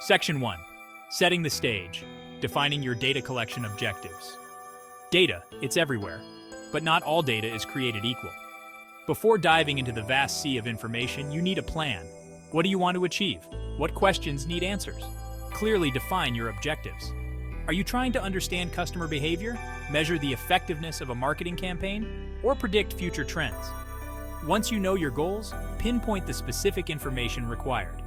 Section 1. Setting the stage. Defining your data collection objectives. Data, it's everywhere, but not all data is created equal. Before diving into the vast sea of information, you need a plan. What do you want to achieve? What questions need answers? Clearly define your objectives. Are you trying to understand customer behavior, measure the effectiveness of a marketing campaign, or predict future trends? Once you know your goals, pinpoint the specific information required.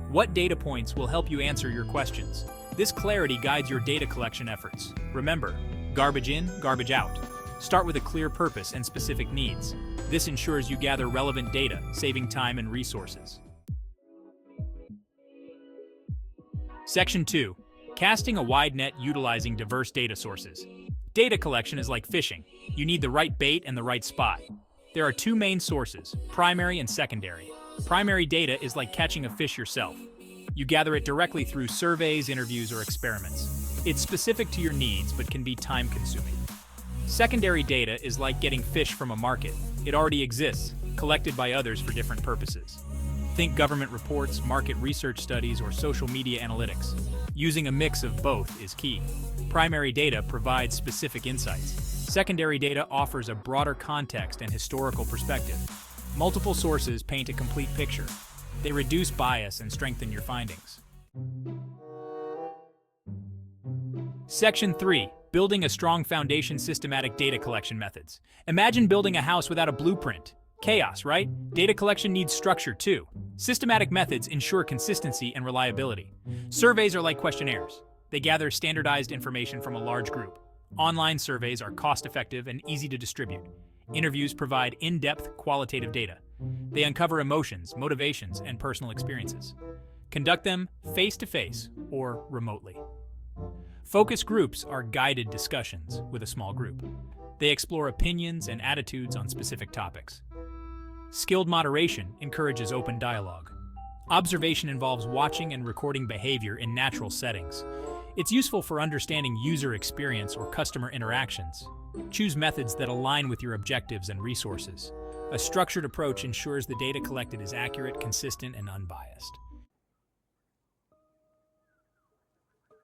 What data points will help you answer your questions? This clarity guides your data collection efforts. Remember, garbage in, garbage out. Start with a clear purpose and specific needs. This ensures you gather relevant data, saving time and resources. Section 2. Casting a wide net utilizing diverse data sources. Data collection is like fishing. You need the right bait and the right spot. There are two main sources, primary and secondary. Primary data is like catching a fish yourself. You gather it directly through surveys, interviews, or experiments. It's specific to your needs, but can be time-consuming. Secondary data is like getting fish from a market. It already exists, collected by others for different purposes. Think government reports, market research studies, or social media analytics. Using a mix of both is key. Primary data provides specific insights. Secondary data offers a broader context and historical perspective. Multiple sources paint a complete picture. They reduce bias and strengthen your findings. Section 3. Building a strong foundation. Systematic data collection methods. Imagine building a house without a blueprint. Chaos, right? Data collection needs structure too. Systematic methods ensure consistency and reliability. Surveys are like questionnaires. They gather standardized information from a large group. Online surveys are cost-effective and easy to distribute. Interviews provide in-depth, qualitative data. They uncover emotions, motivations, and personal experiences. Conduct them face-to-face or remotely. Focus groups are guided discussions with a small group. They explore opinions and attitudes on specific topics. Skilled moderation encourages open dialogue. Observation involves watching and recording behavior in natural settings. It's useful for understanding user experience or customer interactions. Choose methods that align with your objectives and resources. A structured approach ensures the data collected is accurate, consistent, and unbiased.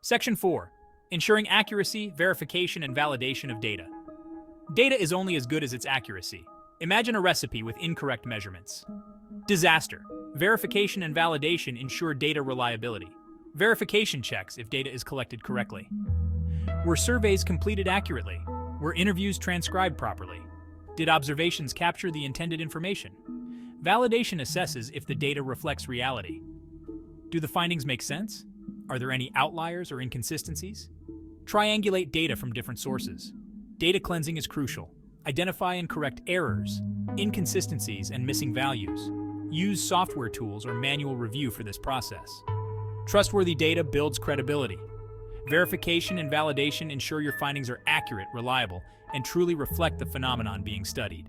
Section 4. Ensuring accuracy, verification, and validation of data. Data is only as good as its accuracy. Imagine a recipe with incorrect measurements. Disaster. Verification and validation ensure data reliability. Verification checks if data is collected correctly. Were surveys completed accurately? Were interviews transcribed properly? Did observations capture the intended information? Validation assesses if the data reflects reality. Do the findings make sense? Are there any outliers or inconsistencies? Triangulate data from different sources. Data cleansing is crucial. Identify and correct errors, inconsistencies, and missing values. Use software tools or manual review for this process. Trustworthy data builds credibility. Verification and validation ensure your findings are accurate, reliable, and truly reflect the phenomenon being studied.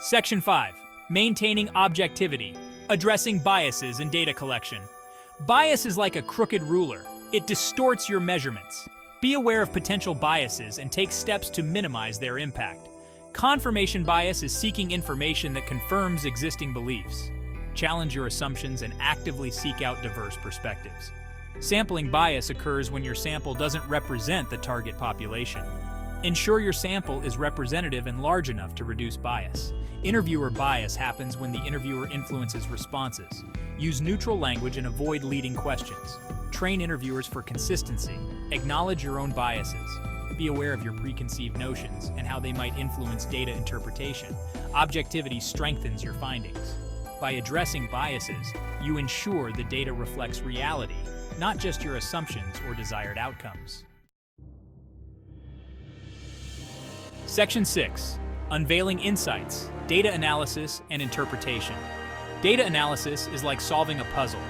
Section 5. Maintaining objectivity. Addressing biases in data collection. Bias is like a crooked ruler. It distorts your measurements. Be aware of potential biases and take steps to minimize their impact. Confirmation bias is seeking information that confirms existing beliefs. Challenge your assumptions and actively seek out diverse perspectives. Sampling bias occurs when your sample doesn't represent the target population. Ensure your sample is representative and large enough to reduce bias. Interviewer bias happens when the interviewer influences responses. Use neutral language and avoid leading questions. Train interviewers for consistency. Acknowledge your own biases. Be aware of your preconceived notions and how they might influence data interpretation. Objectivity strengthens your findings. By addressing biases, you ensure the data reflects reality, not just your assumptions or desired outcomes. Section 6. Unveiling insights, data analysis, and interpretation. Data analysis is like solving a puzzle.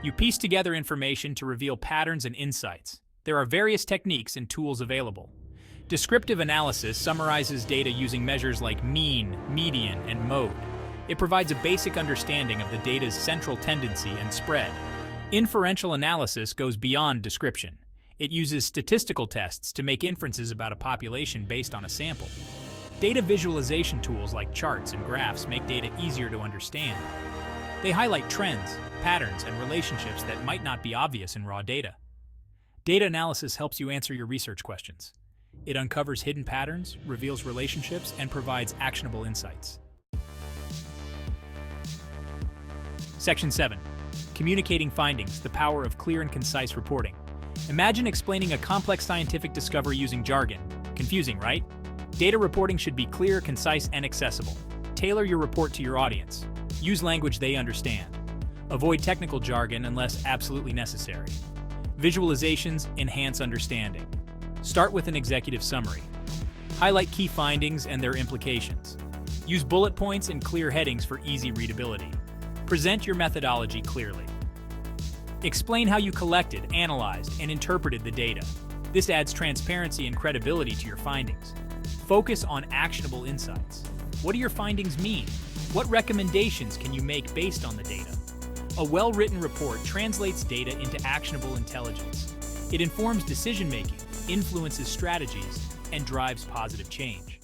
You piece together information to reveal patterns and insights. There are various techniques and tools available. Descriptive analysis summarizes data using measures like mean, median, and mode. It provides a basic understanding of the data's central tendency and spread. Inferential analysis goes beyond description. It uses statistical tests to make inferences about a population based on a sample. Data visualization tools like charts and graphs make data easier to understand. They highlight trends, patterns, and relationships that might not be obvious in raw data. Data analysis helps you answer your research questions. It uncovers hidden patterns, reveals relationships, and provides actionable insights. Section 7. Communicating findings, the power of clear and concise reporting. Imagine explaining a complex scientific discovery using jargon. Confusing, right? Data reporting should be clear, concise, and accessible. Tailor your report to your audience. Use language they understand. Avoid technical jargon unless absolutely necessary. Visualizations enhance understanding. Start with an executive summary. Highlight key findings and their implications. Use bullet points and clear headings for easy readability. Present your methodology clearly. Explain how you collected, analyzed, and interpreted the data. This adds transparency and credibility to your findings. Focus on actionable insights. What do your findings mean? What recommendations can you make based on the data? A well-written report translates data into actionable intelligence. It informs decision-making, influences strategies, and drives positive change.